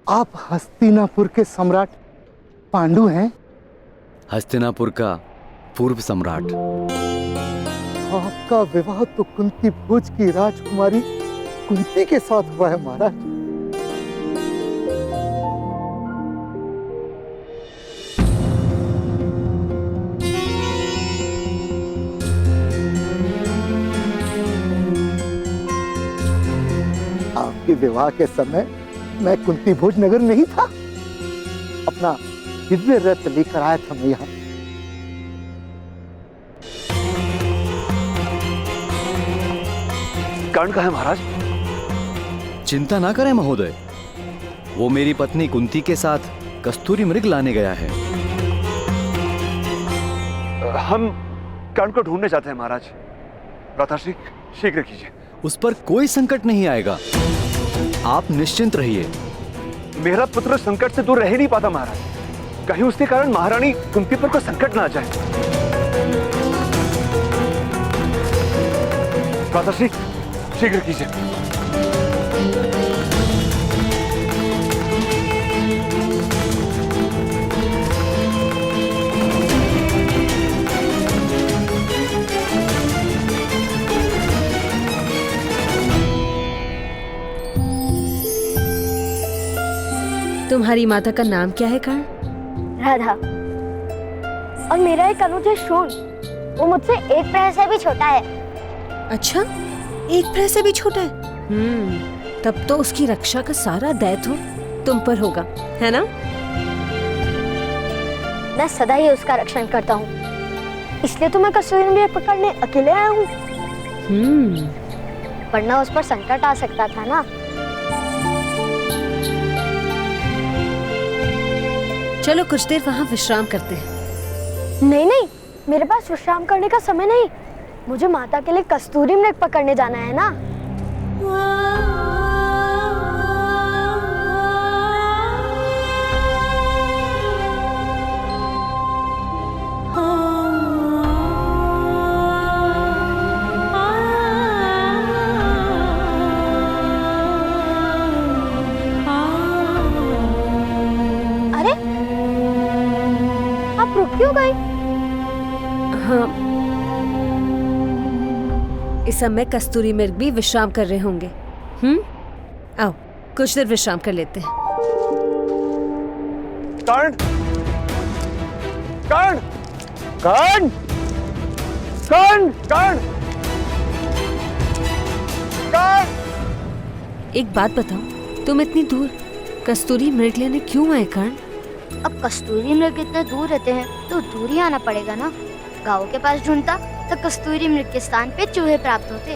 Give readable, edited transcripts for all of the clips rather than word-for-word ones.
आप हस्तिनापुर के सम्राट पांडु हैं? हस्तिनापुर का पूर्व सम्राट। आपका विवाह तो कुंती भोज की राजकुमारी कुंती के साथ हुआ है महाराज। आपके विवाह के समय मैं कुंती भोज नगर नहीं था, अपना दिव्य रथ लेकर आया था मैं यहाँ। कर्ण कहाँ है महाराज? चिंता ना करें महोदय, वो मेरी पत्नी कुंती के साथ कस्तूरी मृग लाने गया है। हम कर्ण को ढूंढने जाते हैं महाराज। भ्राताश्री शीघ्र कीजिए। उस पर कोई संकट नहीं आएगा, आप निश्चिंत रहिए। मेरा पुत्र संकट से दूर रह ही नहीं पाता महाराज। कहीं उसके कारण महारानी कुंती पर कोई संकट ना आ जाए। भ्राताश्री शीघ्र कीजिए। तुम्हारी माता का नाम क्या है कर्ण? राधा। और मेरा एक अनुज है शूल, वो मुझसे एक प्रहर से भी छोटा है। अच्छा, एक प्रहर से भी छोटा है। तब तो उसकी रक्षा का सारा दायित्व तुम पर होगा, है ना? मैं सदा ही उसका रक्षण करता हूँ, इसलिए तो मैं कस्तूरी मृग पकड़ने अकेले आया हूँ। वरना उस पर संकट आ सकता था ना। चलो कुछ देर वहाँ विश्राम करते हैं। नहीं नहीं, मेरे पास विश्राम करने का समय नहीं। मुझे माता के लिए कस्तूरी मृग पकड़ने जाना है ना। अरे, आप रुक क्यों गई? हाँ, इस समय कस्तूरी मृग भी विश्राम कर रहे होंगे। आओ कुछ देर विश्राम कर लेते हैं। कर्ण! कर्ण! कर्ण! कर्ण! कर्ण! कर्ण! एक बात बताओ, तुम इतनी दूर कस्तूरी मृग लेने क्यों आए कर्ण? अब कस्तूरी मृग इतने दूर रहते हैं तो दूर ही आना पड़ेगा ना। गाँव के पास ढूंढता तो कस्तूरी मृग के स्थान पे चूहे प्राप्त होते।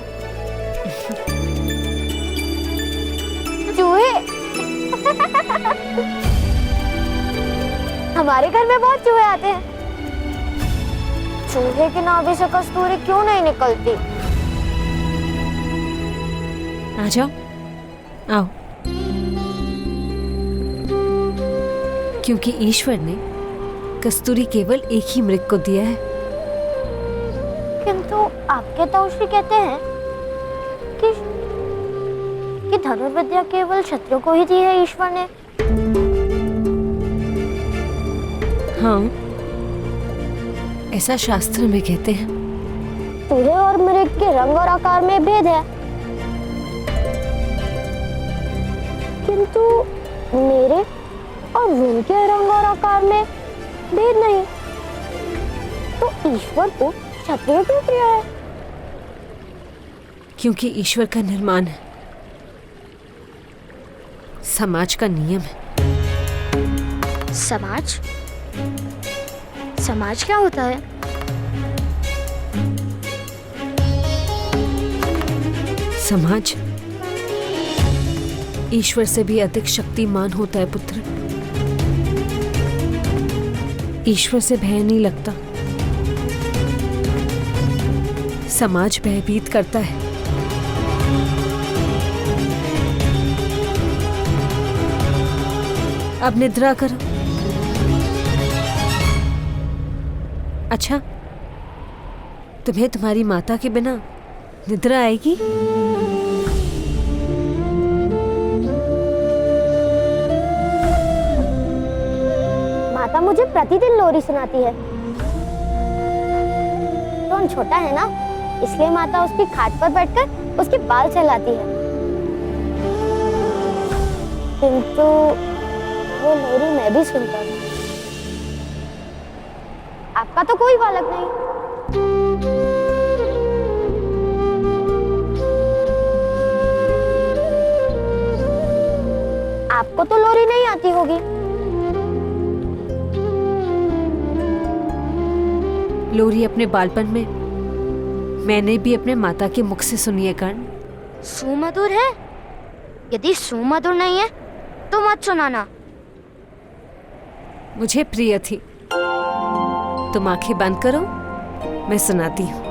चूहे? हमारे घर में बहुत चूहे आते हैं। चूहे के नाभि से कस्तूरी क्यों नहीं निकलती? आ जाओ, आओ। क्योंकि ईश्वर ने कस्तूरी केवल एक ही मृग को दिया है। किंतु आपके ताऊश्री कहते हैं कि धनुर्विद्या केवल क्षत्रियों को ही दी है ईश्वर ने। हाँ, ऐसा शास्त्र में कहते हैं। चूहे और मृग के रंग और आकार में भेद है, किंतु मेरे और उनके रंग और आकार में भेद नहीं। तो ईश्वर को क्षत्रिय क्यों किया है? क्योंकि ईश्वर का निर्माण है, समाज का नियम है। समाज? समाज क्या होता है? समाज ईश्वर से भी अधिक शक्तिमान होता है पुत्र। ईश्वर से भय नहीं लगता, समाज भयभीत करता है। अब निद्रा करो। अच्छा, तुम्हें तुम्हारी माता के बिना निद्रा आएगी? माता मुझे प्रतिदिन लोरी सुनाती है। रोहन छोटा है ना, इसलिए माता उसकी खाट पर बैठकर उसके बाल सहलाती है। किंतु वो लोरी मैं भी सुनता हूँ। आपका तो कोई बालक नहीं। आपको तो लोरी नहीं आती होगी। लोरी अपने बालपन में मैंने भी अपने माता के मुख से सुनी है कर्ण। सुमधुर है? यदि सुमधुर नहीं है तो मत सुनाना। मुझे प्रिय थी। तुम आंखें बंद करो, मैं सुनाती हूँ।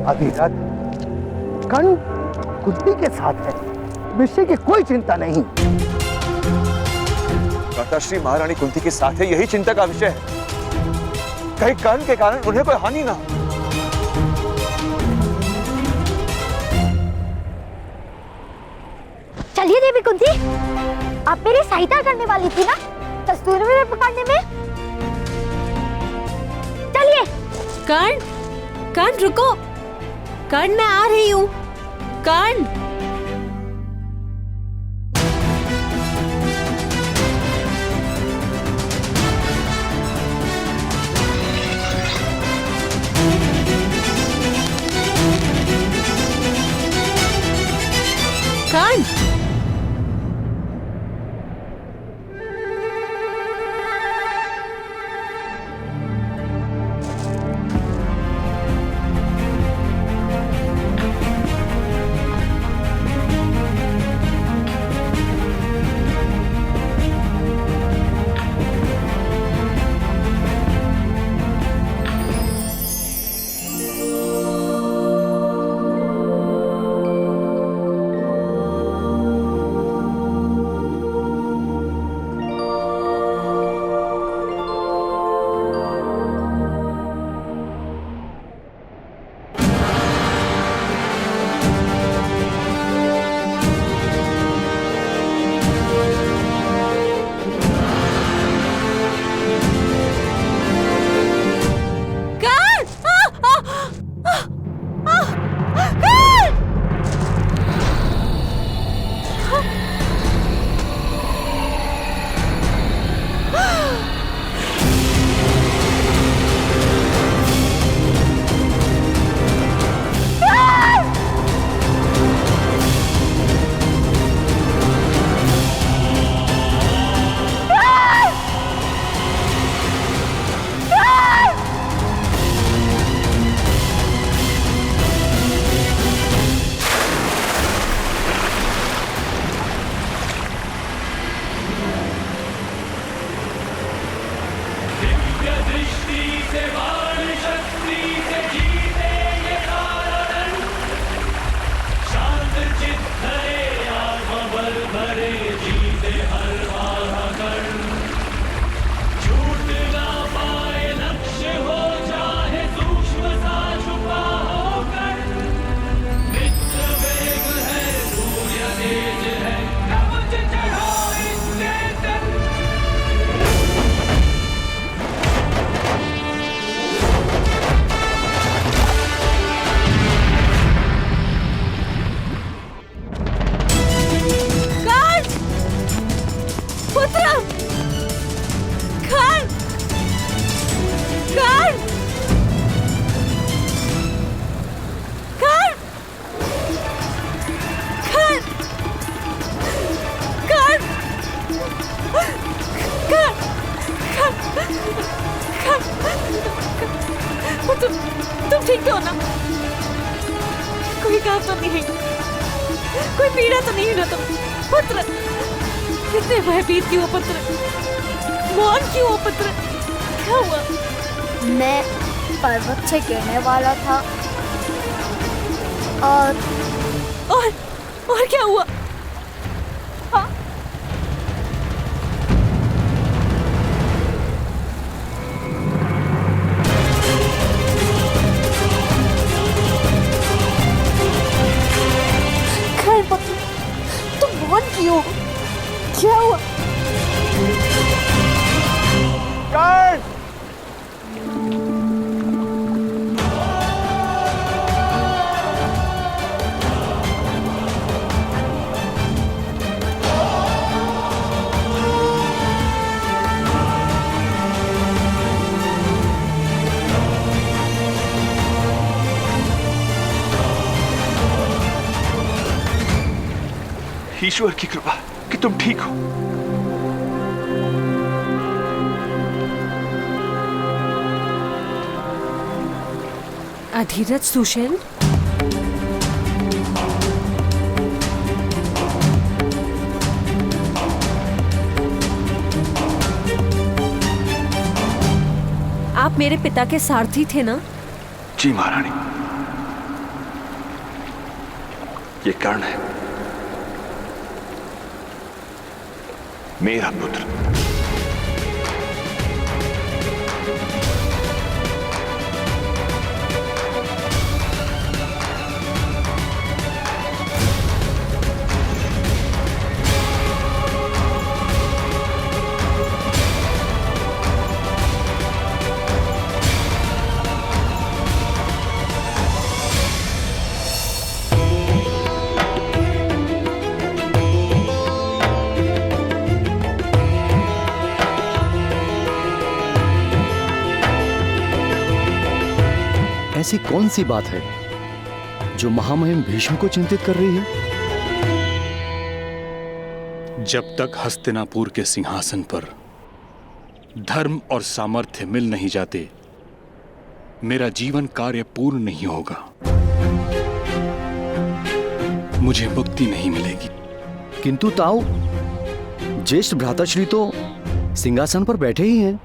अधिरथ, कर्ण कुंती के साथ है, विषय की कोई चिंता नहीं। माताश्री महारानी कुंती के साथ है, यही चिंता का विषय है। कहीं कर्ण के कारण उन्हें कोई हानि ना हो। चलिए देवी कुंती, आप मेरी सहायता करने वाली थी ना कस्तूरी में पकड़ने में। चलिए। कर्ण, कर्ण रुको। कर्ण मैं आ रही हूँ। कर्ण। कर्ण। तुम ठीक तो हो ना? कोई काम तो नहीं है, कोई पीड़ा तो नहीं है ना तुम? पुत्र, कितने भयभीत क्यों हो पुत्र? मौन क्यों हो पुत्र? क्या हुआ? मैं पर्वत से गिरने वाला था और क्या हुआ? हाँ? तुम मौन क्यों? क्या हुआ? गार्ड! ईश्वर की कृपा कि तुम ठीक हो। अधीरज सुशेन, आप मेरे पिता के सारथी थे ना? जी महारानी, ये कर्ण है, मेरा पुत्र। ऐसी कौन सी बात है जो महामहिम भीष्म को चिंतित कर रही है? जब तक हस्तिनापुर के सिंहासन पर धर्म और सामर्थ्य मिल नहीं जाते, मेरा जीवन कार्य पूर्ण नहीं होगा। मुझे मुक्ति नहीं मिलेगी। किंतु ताऊ, ज्येष्ठ भ्राताश्री तो सिंहासन पर बैठे ही हैं।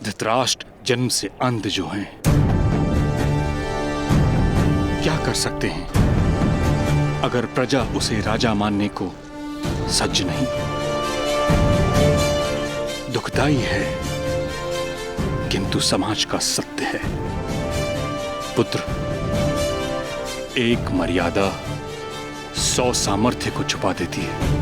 धृतराष्ट्र जन्म से अंध जो हैं, क्या कर सकते हैं अगर प्रजा उसे राजा मानने को सज्ज नहीं? दुखदाई है किंतु समाज का सत्य है। पुत्र, एक मर्यादा 100 सामर्थ्य को छुपा देती है।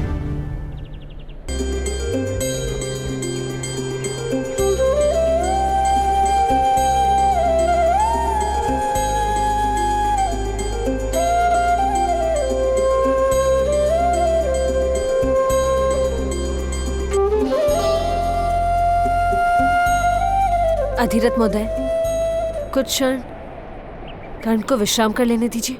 अधीरथ महोदय, कुछ क्षण कर्ण को विश्राम कर लेने दीजिए।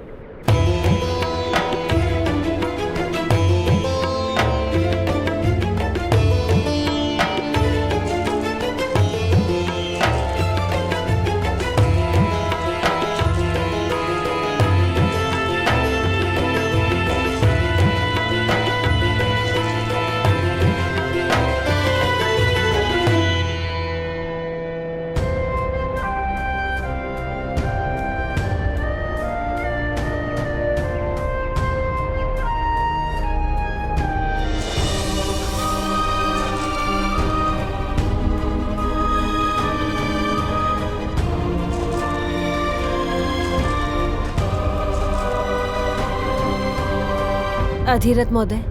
अधिरथ महोदय,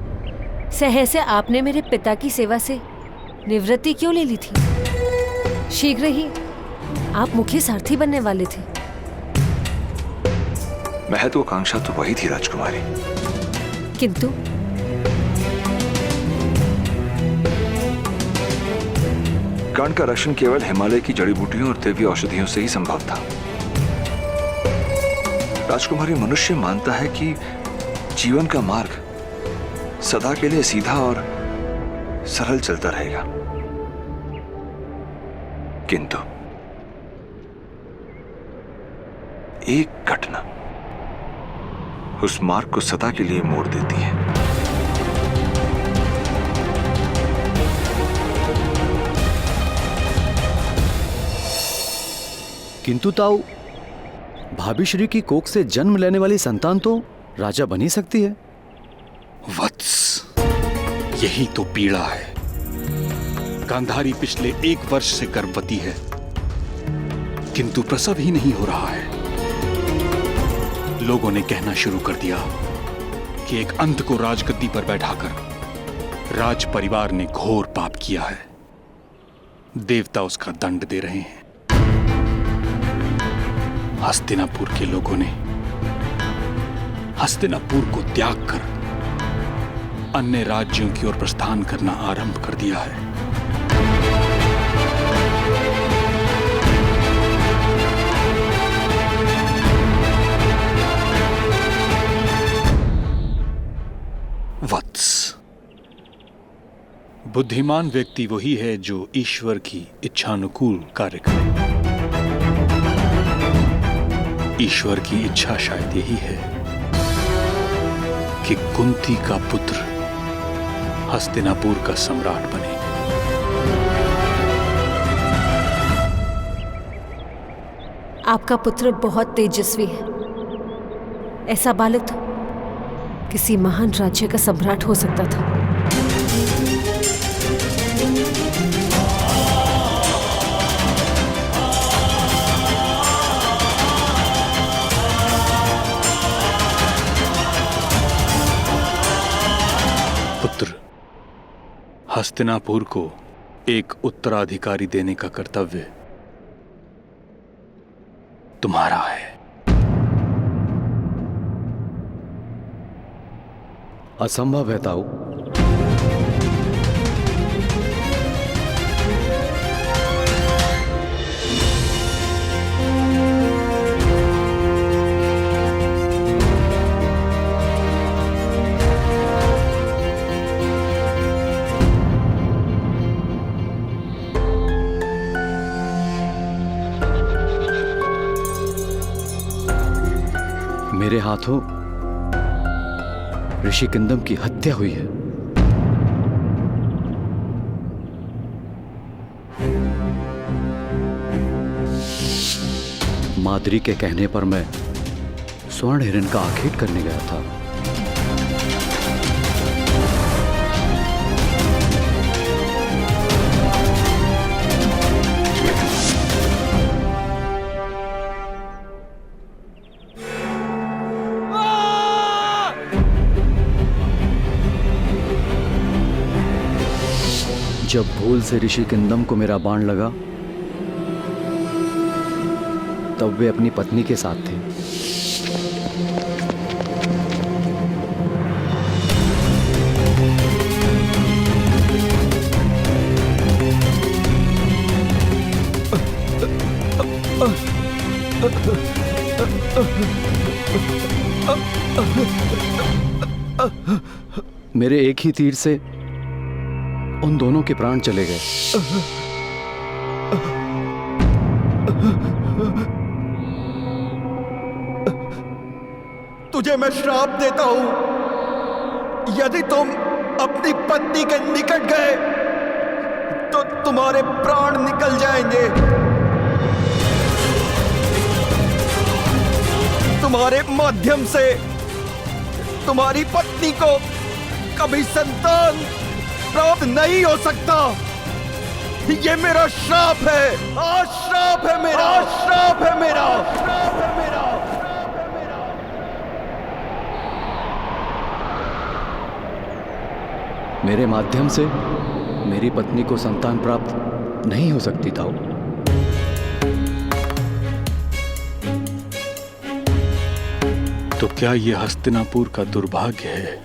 सहसा आपने मेरे पिता की सेवा से निवृत्ति क्यों ले ली थी? शीघ्र ही आप मुख्य सारथी बनने वाले थे। महत्वाकांक्षा तो वही थी राजकुमारी, किंतु कर्ण का रक्षण केवल हिमालय की जड़ी बूटियों और दिव्य औषधियों से ही संभव था। राजकुमारी, मनुष्य मानता है कि जीवन का मार्ग सदा के लिए सीधा और सरल चलता रहेगा, किंतु एक घटना उस मार्ग को सदा के लिए मोड़ देती है। किंतु ताऊ, भाभी श्री की कोख से जन्म लेने वाली संतान तो राजा बन ही सकती है। वत्स, यही तो पीड़ा है। गांधारी पिछले 1 वर्ष से गर्भवती है, किंतु प्रसव ही नहीं हो रहा है। लोगों ने कहना शुरू कर दिया कि एक अंध को राजगद्दी पर बैठाकर राज परिवार ने घोर पाप किया है। देवता उसका दंड दे रहे हैं। हस्तिनापुर के लोगों ने हस्तिनापुर को त्याग कर अन्य राज्यों की ओर प्रस्थान करना आरंभ कर दिया है। वत्स, बुद्धिमान व्यक्ति वही है जो ईश्वर की इच्छानुकूल कार्य करे। ईश्वर की इच्छा शायद यही है कि कुंती का पुत्र हस्तिनापुर का सम्राट बने। आपका पुत्र बहुत तेजस्वी है। ऐसा बालक तो किसी महान राज्य का सम्राट हो सकता था। पुत्र, हस्तिनापुर को एक उत्तराधिकारी देने का कर्तव्य तुम्हारा है। असंभव है ताऊ। मेरे हाथों ऋषि किंदम की हत्या हुई है। माद्री के कहने पर मैं स्वर्ण हिरण का आखेट करने गया था। जब भूल से ऋषि किंदम को मेरा बाण लगा, तब वे अपनी पत्नी के साथ थे। मेरे एक ही तीर से उन दोनों के प्राण चले गए। तुझे मैं श्राप देता हूं, यदि तुम अपनी पत्नी के निकट गए तो तुम्हारे प्राण निकल जाएंगे। तुम्हारे माध्यम से तुम्हारी पत्नी को कभी संतान प्राप्त नहीं हो सकता। ये मेरा श्राप है। आज श्राप है मेरा। श्राप है मेरा। श्राप है मेरा। मेरे माध्यम से मेरी पत्नी को संतान प्राप्त नहीं हो सकती ताऊ। तो क्या यह हस्तिनापुर का दुर्भाग्य है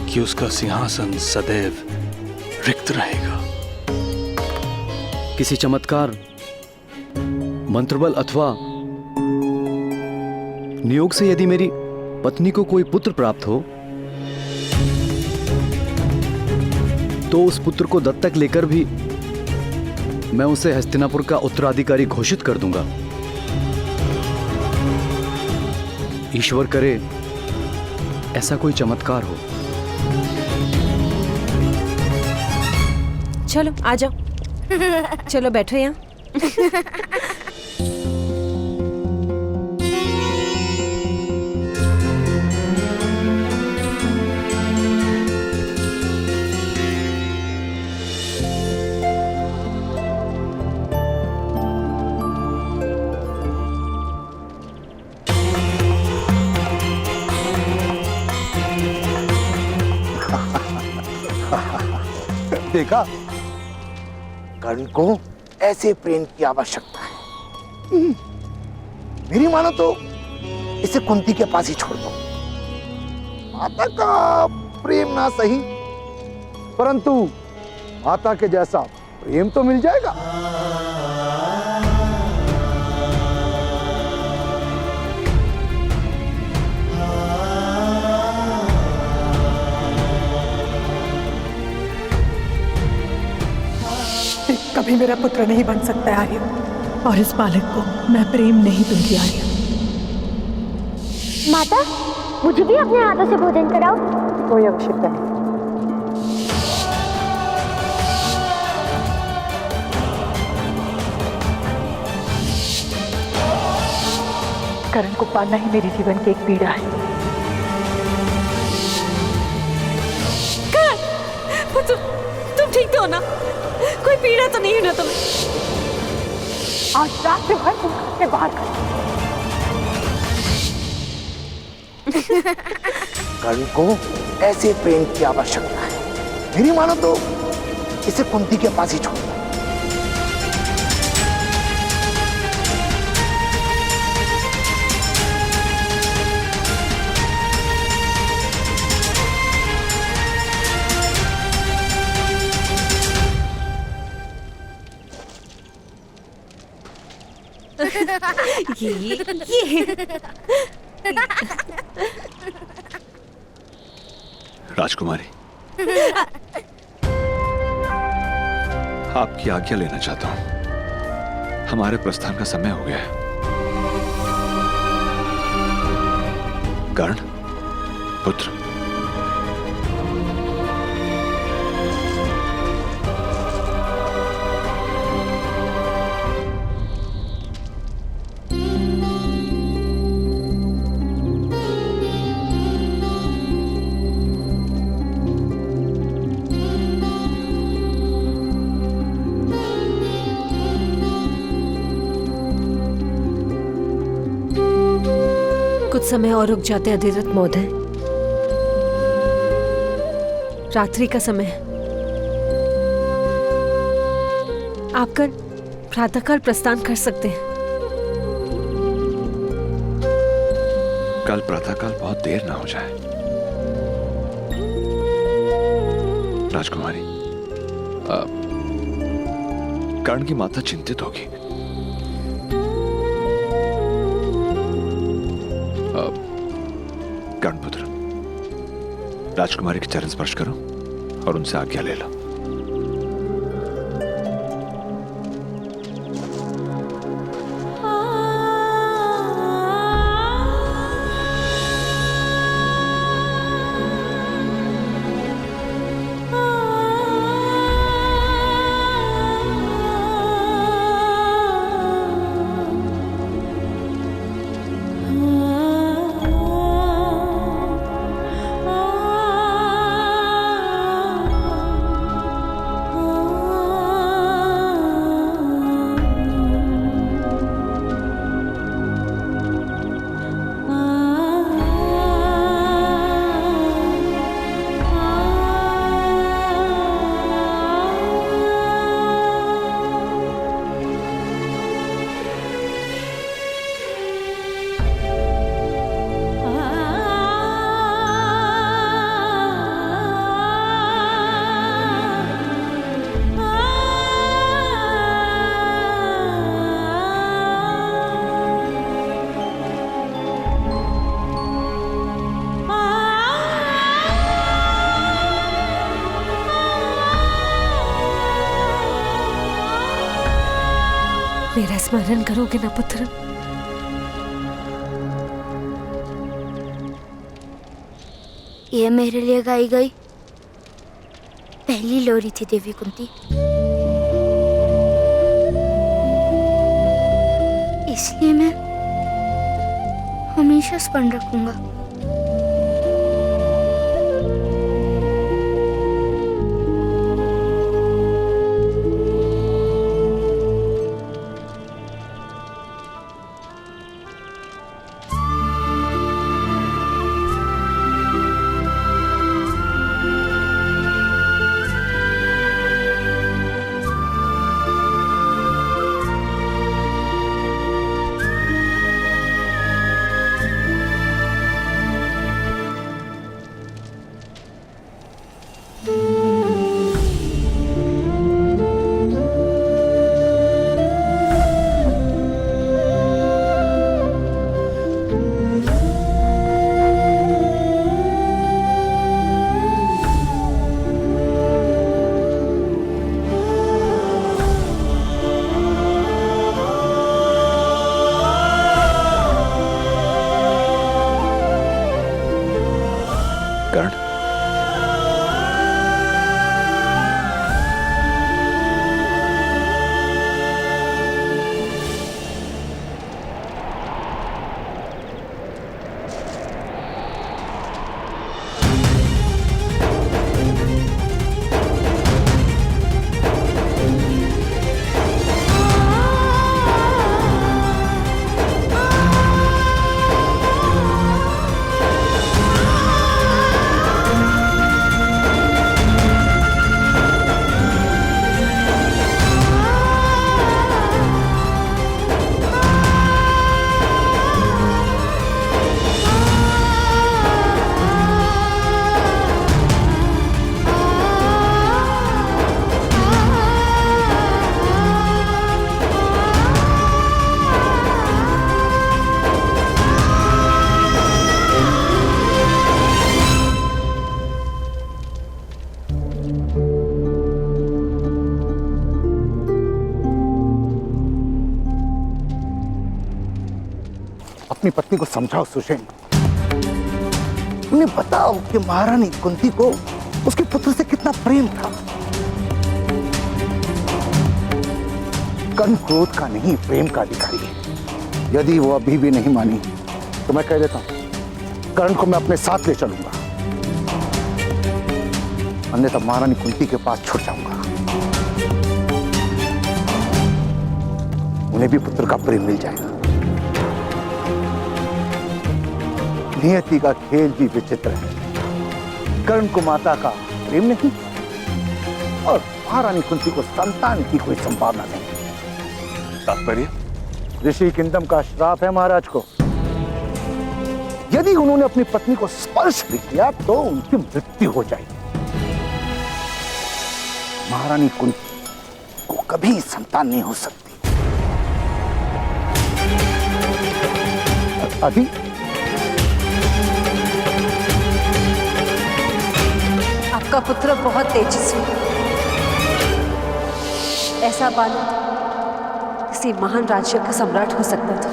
कि उसका सिंहासन सदैव रिक्त रहेगा? किसी चमत्कार, मंत्रबल अथवा नियोग से यदि मेरी पत्नी को कोई पुत्र प्राप्त हो तो उस पुत्र को दत्तक लेकर भी मैं उसे हस्तिनापुर का उत्तराधिकारी घोषित कर दूंगा। ईश्वर करे ऐसा कोई चमत्कार हो। चलो आ जाओ, चलो बैठो यहाँ। देखा, कर्ण को ऐसे प्रेम की आवश्यकता है। मेरी मानो तो इसे कुंती के पास ही छोड़ दो। माता का प्रेम ना सही, परंतु माता के जैसा प्रेम तो मिल जाएगा। कभी मेरा पुत्र नहीं बन सकता आर्य, और इस बालक को मैं प्रेम नहीं दूंगी आर्य। माता, मुझे भी अपने हाथों से भोजन कराओ। कोई आवश्यकता नहीं। करण को पालना ही मेरे जीवन की एक पीड़ा है। तुम ठीक तो हो ना? कोई पीड़ा तो नहीं है ना तुम्हें? आज रात भर तुम घर से बाहर कर। कर्ण को ऐसे प्रेम की आवश्यकता है। मेरी मानो तो इसे कुंती के पास ही छोड़ दो। ये राजकुमारी, आपकी आज्ञा लेना चाहता हूं। हमारे प्रस्थान का समय हो गया है। कर्ण, पुत्र, कुछ समय और रुक जाते अधिरथ महोदय। रात्रि का समय है। आप कर प्रातःकाल प्रस्थान कर सकते हैं। कल प्रातःकाल बहुत देर ना हो जाए। राजकुमारी, कर्ण की माता चिंतित होगी। कर्णपुत्र, राजकुमारी के चरण स्पर्श करो और उनसे आज्ञा ले लो। मेरा स्मरण करोगे ना पुत्र? ये मेरे लिए गाई गई पहली लोरी थी देवी कुंती। इसलिए मैं हमेशा स्मरण रखूंगा। कर्ण, अपनी पत्नी को समझाओ सुषेण। उन्हें बताओ कि महारानी कुंती को उसके पुत्र से कितना प्रेम था। कर्ण क्रोध का नहीं, प्रेम का अधिकारी है। यदि वो अभी भी नहीं मानी तो मैं कह देता हूं कर्ण को मैं अपने साथ ले चलूंगा, अन्यथा महारानी कुंती के पास छुट जाऊंगा। उन्हें भी पुत्र का प्रेम मिल जाएगा। नियति का खेल भी विचित्र है। कर्ण को माता का प्रेम नहीं और महारानी कुंती को संतान की कोई संभावना नहीं। तात्पर्य? ऋषि किंदम का श्राप है महाराज को। यदि उन्होंने अपनी पत्नी को स्पर्श भी किया तो उनकी मृत्यु हो जाएगी। महारानी कुंती को कभी संतान नहीं हो सकती। अभी आपका पुत्र बहुत तेजस्वी, ऐसा बालक किसी महान राज्य का सम्राट हो सकता था।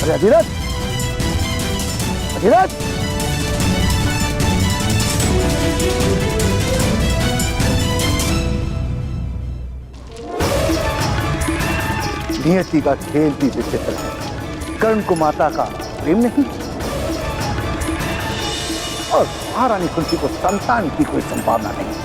अरे अधिरथ, अधिरथ, नियति का खेल भी विचित्र है। कर्ण को माता का प्रेम नहीं और महारानी कुंती को संतान की कोई संभावना नहीं।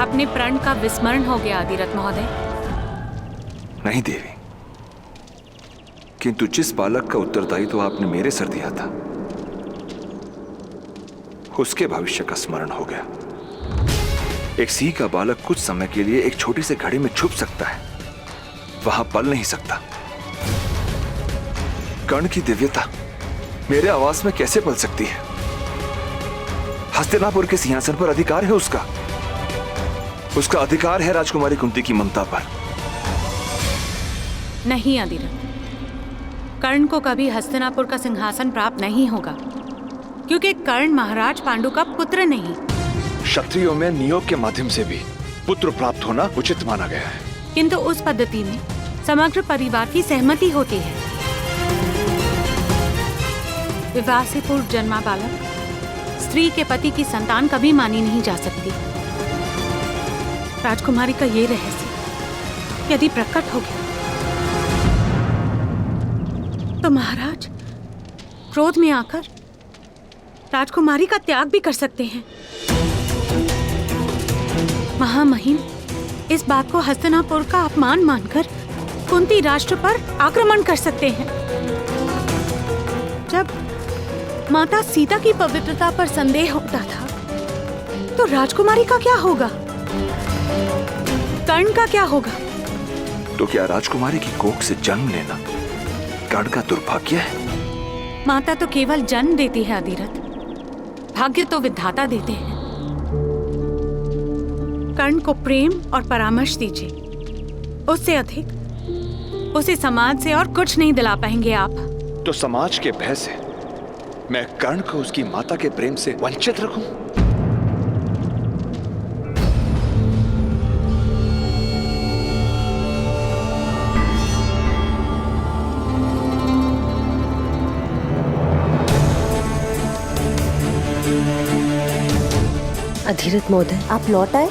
अपने प्रण का विस्मरण हो गया अधिरथ महोदय। नहीं देवी, किंतु जिस बालक का उत्तरदायित्व तो आपने मेरे सर दिया था, उसके भविष्य का स्मरण हो गया। एक सी का बालक कुछ समय के लिए एक छोटी सी घड़ी में छुप सकता है, वहां पल नहीं सकता। कर्ण की दिव्यता मेरे आवास में कैसे पल सकती है? हस्तिनापुर के सिंहासन पर अधिकार है उसका। उसका अधिकार है राजकुमारी कुंती की ममता पर। नहीं अधिरथ, कर्ण को कभी हस्तिनापुर का सिंहासन प्राप्त नहीं होगा, क्योंकि कर्ण महाराज पांडु का पुत्र नहीं। क्षत्रियों में नियोग के माध्यम से भी पुत्र प्राप्त होना उचित माना गया है, किंतु उस पद्धति में समग्र परिवार की सहमति होती है। विवाह से पूर्व जन्मा बालक स्त्री के पति की संतान कभी मानी नहीं जा सकती। राजकुमारी का ये रहस्य यदि प्रकट हो गया तो महाराज क्रोध में आकर राजकुमारी का त्याग भी कर सकते हैं। महामहिम इस बात को हस्तिनापुर का अपमान मानकर कुंती राष्ट्र पर आक्रमण कर सकते हैं। जब माता सीता की पवित्रता पर संदेह होता था तो राजकुमारी का क्या होगा? कर्ण का क्या होगा? तो क्या राजकुमारी की कोख से जन्म लेना कर्ण का दुर्भाग्य है? माता तो केवल जन्म देती है अधिरथ, भाग्य तो विधाता देते हैं। कर्ण को प्रेम और परामर्श दीजिए, उससे अधिक उसे समाज से और कुछ नहीं दिला पाएंगे आप। तो समाज के भय से मैं कर्ण को उसकी माता के प्रेम से वंचित रखूं? अधिरथ महोदय, आप लौट आए?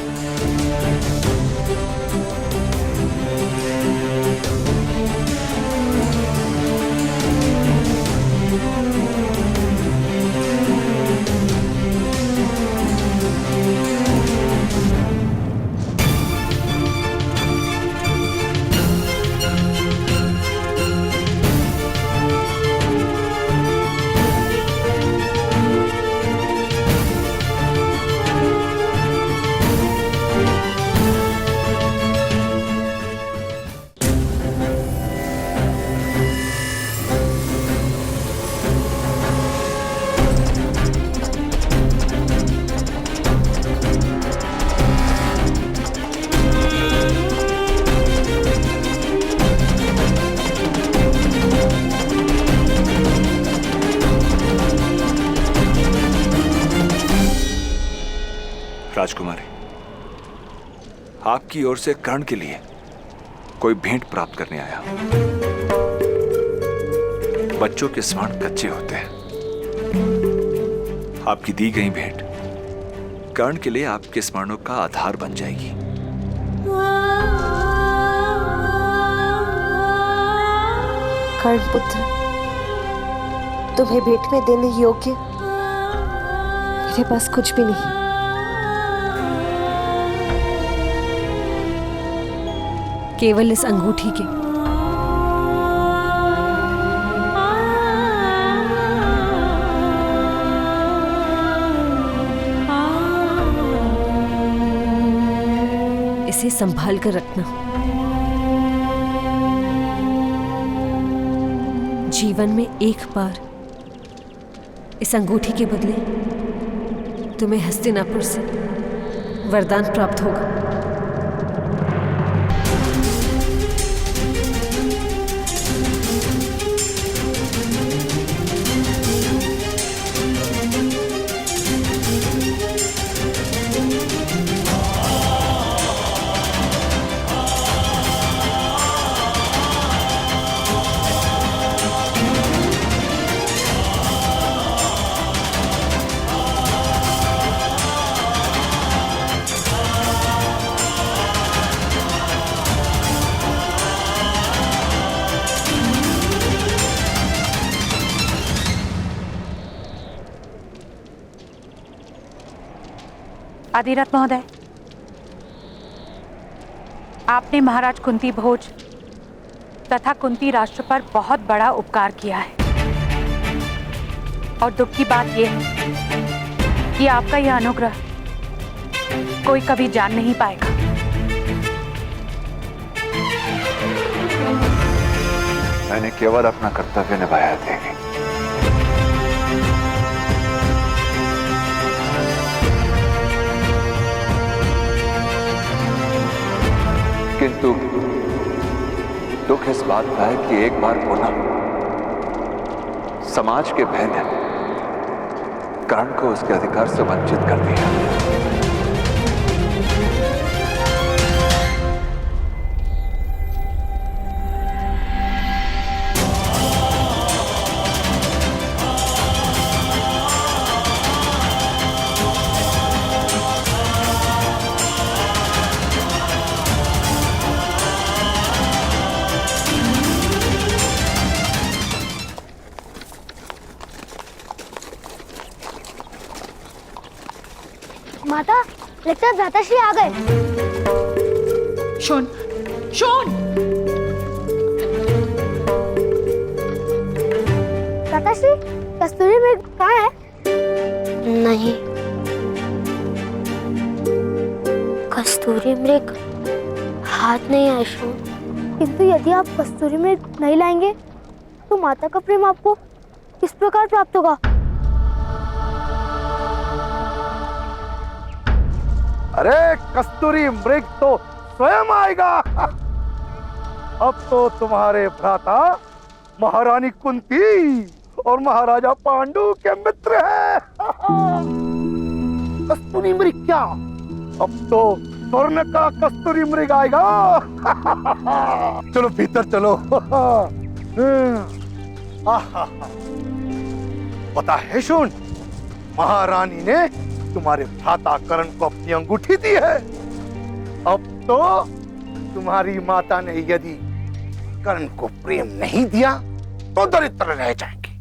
राजकुमारी, आपकी ओर से कर्ण के लिए कोई भेंट प्राप्त करने आया। बच्चों के स्वर्ण कच्चे होते हैं। आपकी दी गई भेंट कर्ण के लिए आपके स्मरणों का आधार बन जाएगी। कर्ण पुत्र, तुम्हें भेंट में देने योग्य मेरे पास कुछ भी नहीं। केवल इस अंगूठी के। इसे संभाल कर रखना। जीवन में एक बार इस अंगूठी के बदले तुम्हें हस्तिनापुर से वरदान प्राप्त होगा। अधिरथ महोदय, आपने महाराज कुंती भोज तथा कुंती राष्ट्र पर बहुत बड़ा उपकार किया है। और दुख की बात यह है कि आपका यह अनुग्रह कोई कभी जान नहीं पाएगा। मैंने केवल अपना कर्तव्य निभाया देवी। किंतु दुख इस बात का है कि एक बार पुनः समाज के भय ने कर्ण को उसके अधिकार से वंचित कर दिया। माता, लगता है भ्राताश्री आ गए। Shown, shown! भ्राताश्री, कस्तूरी मृग कहाँ है? नहीं, कस्तूरी मृग हाथ नहीं आया शोन। किंतु यदि आप कस्तूरी मृग नहीं लाएंगे तो माता का प्रेम आपको किस प्रकार प्राप्त होगा? अरे कस्तूरी मृग तो स्वयं आएगा। अब तो तुम्हारे भ्राता महारानी कुंती और महाराजा पांडु के मित्र हैं। कस्तूरी मृग क्या, अब तो स्वर्ण का कस्तूरी मृग आएगा। चलो भीतर चलो। पता है शोन, महारानी ने तुम्हारे भ्राता कर्ण को अपनी अंगूठी दी है। अब तो तुम्हारी माता ने यदि कर्ण को प्रेम नहीं दिया तो दरिद्र रह जाएंगी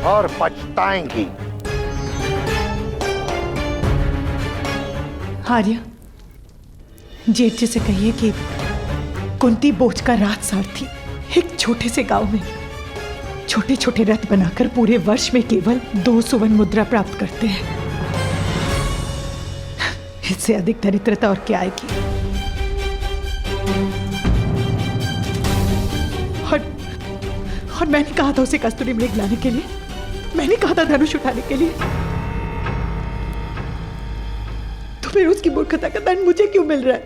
और पछताएंगी। आर्य, जेठ जी से कहिए कि कुंती बोझ का राज सारथी एक छोटे से गांव में छोटे छोटे रथ बनाकर पूरे वर्ष में केवल 2 सुवर्ण मुद्रा प्राप्त करते हैं। इससे अधिक दरिद्रता और क्या आएगी? और मैंने कहा था उसे कस्तूरी मृग लाने के लिए, मैंने कहा था धनुष उठाने के लिए, तो फिर उसकी मूर्खता का दंड मुझे क्यों मिल रहा है?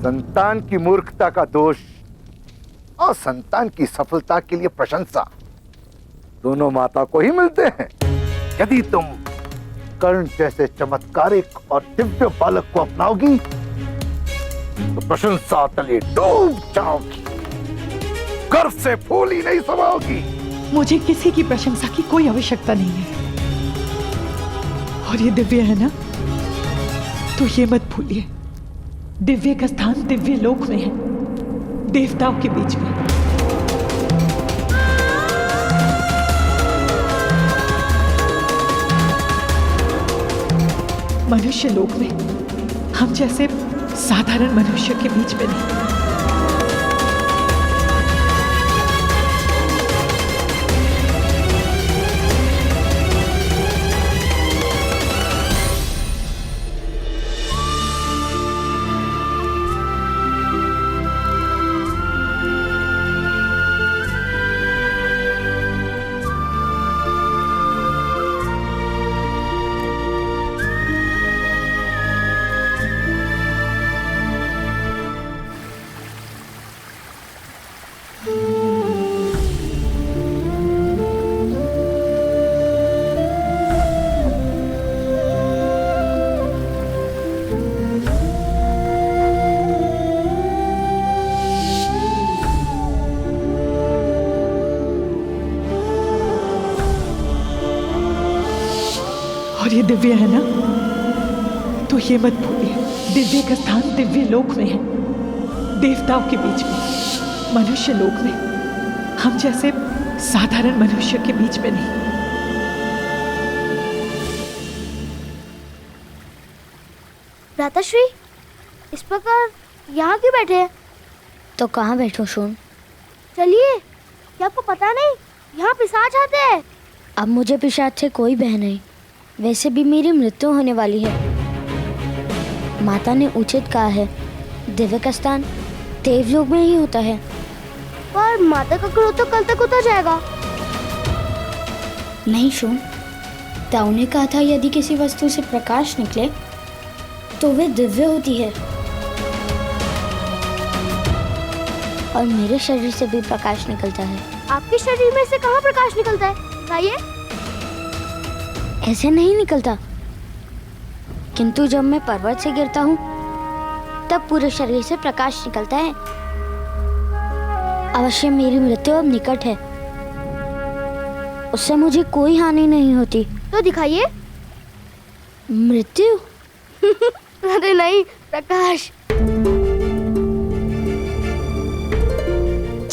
संतान की मूर्खता का दोष और संतान की सफलता के लिए प्रशंसा दोनों माता को ही मिलते हैं। यदि तुम कर्ण जैसे चमत्कारिक और दिव्य बालक को अपनाओगी तो प्रशंसा तले डूब जाओगी, गर्व से फूल ही नहीं समाओगी। मुझे किसी की प्रशंसा की कोई आवश्यकता नहीं है। और ये दिव्य है ना, तो ये मत भूलिए, दिव्य का स्थान दिव्य लोक में है, देवताओं के बीच में। मनुष्य लोक में हम जैसे साधारण मनुष्य के बीच में नहीं। और ये दिव्य है ना, तो ये मत भूलिए, दिव्य का स्थान दिव्य लोक में है, देवताओं के बीच में। मनुष्य लोक में हम जैसे साधारण मनुष्य के बीच में नहीं। भ्राताश्री, इस प्रकार यहाँ क्यों बैठे हैं? तो कहाँ बैठो शोन? चलिए, क्या आपको पता नहीं यहाँ पिशाच आते हैं? अब मुझे पिशाच से कोई भय नहीं। वैसे भी मेरी मृत्यु होने वाली है। माता ने उचित कहा है, दिव्य का स्थान देवलोक में ही होता है। पर माता का क्रोध तो कल तक उतर जाएगा। नहीं शोन, ताऊ ने कहा था यदि किसी वस्तु से प्रकाश निकले तो वे दिव्य होती है। और मेरे शरीर से भी प्रकाश निकलता है। आपके शरीर में से कहाँ प्रकाश निकलता है? बताइए। ऐसे नहीं निकलता, किंतु जब मैं पर्वत से गिरता हूँ तब पूरे शरीर से प्रकाश निकलता है। अवश्य मेरी मृत्यु अब निकट है, उससे मुझे कोई हानि नहीं होती। तो दिखाइए। मृत्यु? अरे नहीं, प्रकाश।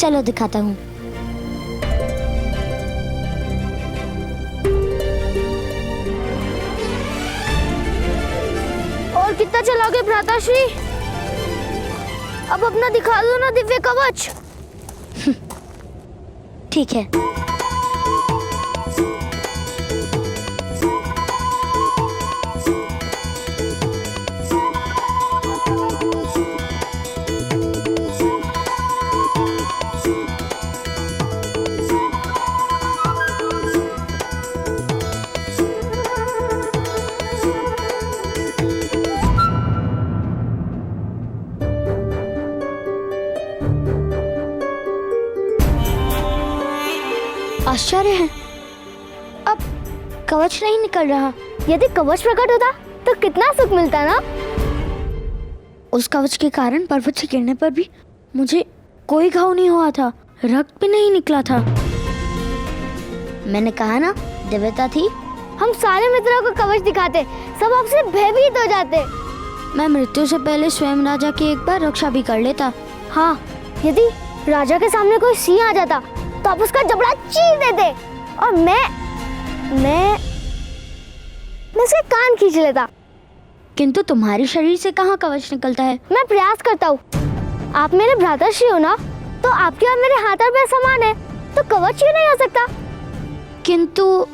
चलो दिखाता हूँ। और कितना चलाओगे भ्राताश्री? अब अपना दिखा दो ना दिव्य कवच। ठीक है। आश्चर्य है, अब कवच नहीं निकल रहा। यदि कवच प्रकट होता तो कितना सुख मिलता ना। उस कवच के कारण पर्वत से गिरने पर भी मुझे कोई घाव नहीं हुआ था, रक्त भी नहीं निकला था। मैंने कहा ना, दिव्यता थी। हम सारे मित्रों को कवच दिखाते, सब आपसे भयभीत हो जाते। मैं मृत्यु से पहले स्वयं राजा की एक बार रक्षा भी कर लेता। हाँ, यदि राजा के सामने कोई सिंह आ जाता तो आप उसका जबड़ा चीर देते और मैं उसके कान खींच लेता। किंतु तुम्हारे शरीर से कहाँ कवच निकलता है? मैं प्रयास करता हूँ। आप मेरे भ्राताश्री हो ना, तो आपके और मेरे हाथ और पैर समान है, तो कवच क्यों नहीं हो सकता? किंतु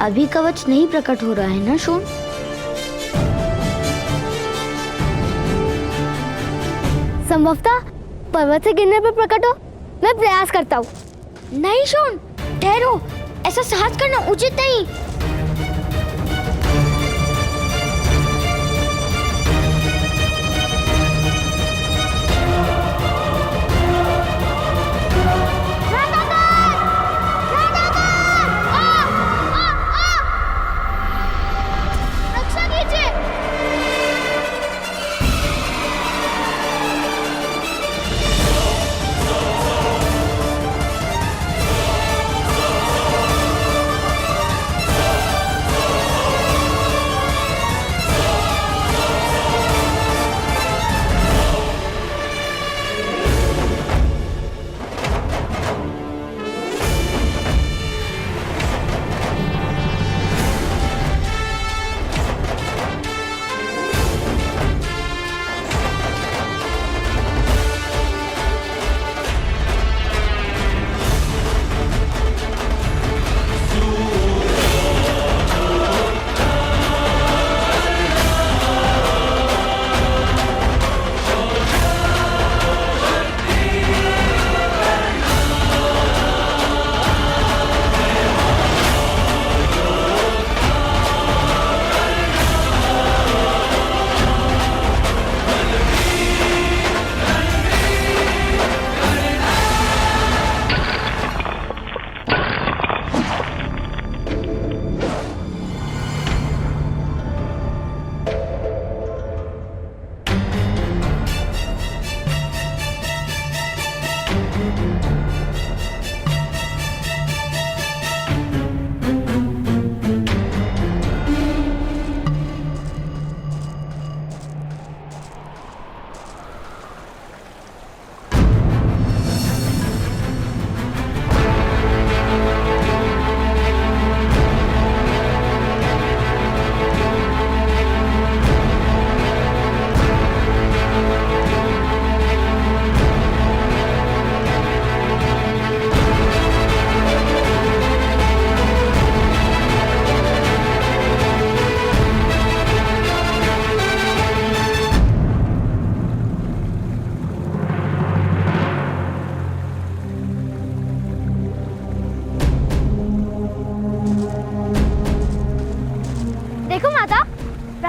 अभी कवच नहीं प्रकट हो रहा है ना शोन? संभवतः पर्वत से गिरने पर प्रकट हो। मैं प्रयास करता हूँ। नहीं शोन, ठहरो, ऐसा साहस करना उचित नहीं। रक्षा कीजिए।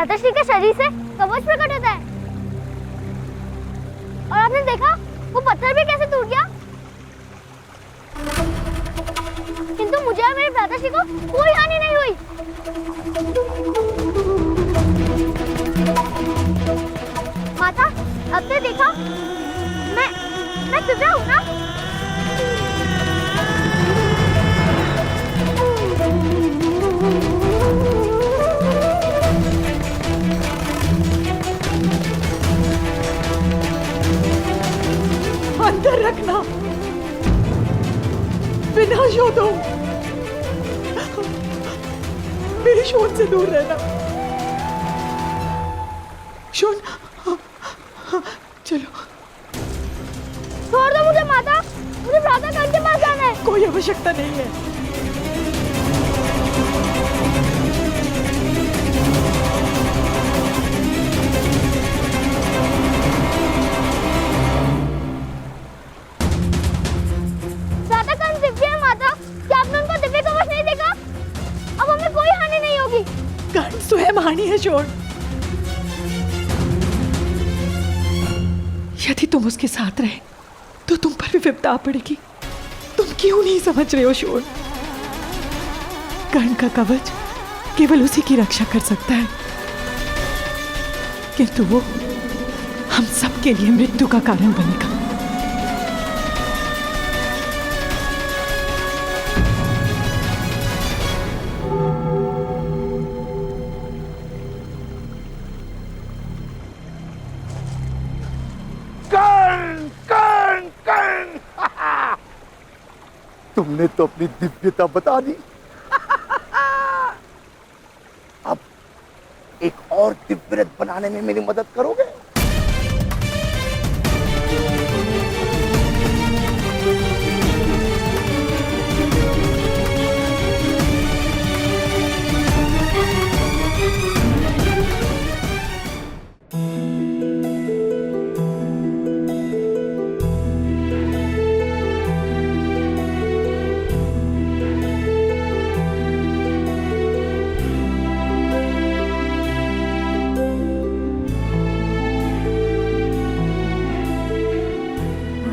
भ्राताश्री के शरीर से कवच प्रकट होता है। और आपने देखा वो पत्थर भी कैसे टूट गया। किंतु मुझे और मेरे भ्राताश्री को कोई हानि नहीं हुई। माता, अब से देखा मैं दिव्या हूँ ना। अंदर रखना, विनाश हो तुम, मेरे शोन से दूर रहना। शोन, चलो। छोड़ दो मुझे माता, मुझे भ्राता गण के पास जाना है। कोई आवश्यकता नहीं है। भ्राता गण दिव्य है माता, क्या आपने उनको दिव्य कवच नहीं देखा? अब हमें कोई हानि नहीं होगी। गण स्वयं हानि है शोन। यदि तुम उसके साथ रहे तो तुम पर भी विपदा पड़ेगी। तुम क्यों नहीं समझ रहे हो शोन? कर्ण का कवच केवल उसी की रक्षा कर सकता है, किंतु वो हम सबके लिए मृत्यु का कारण बनेगा। तुमने तो अपनी दिव्यता बता दी। अब एक और दिव्य रथ बनाने में मेरी मदद करोगे?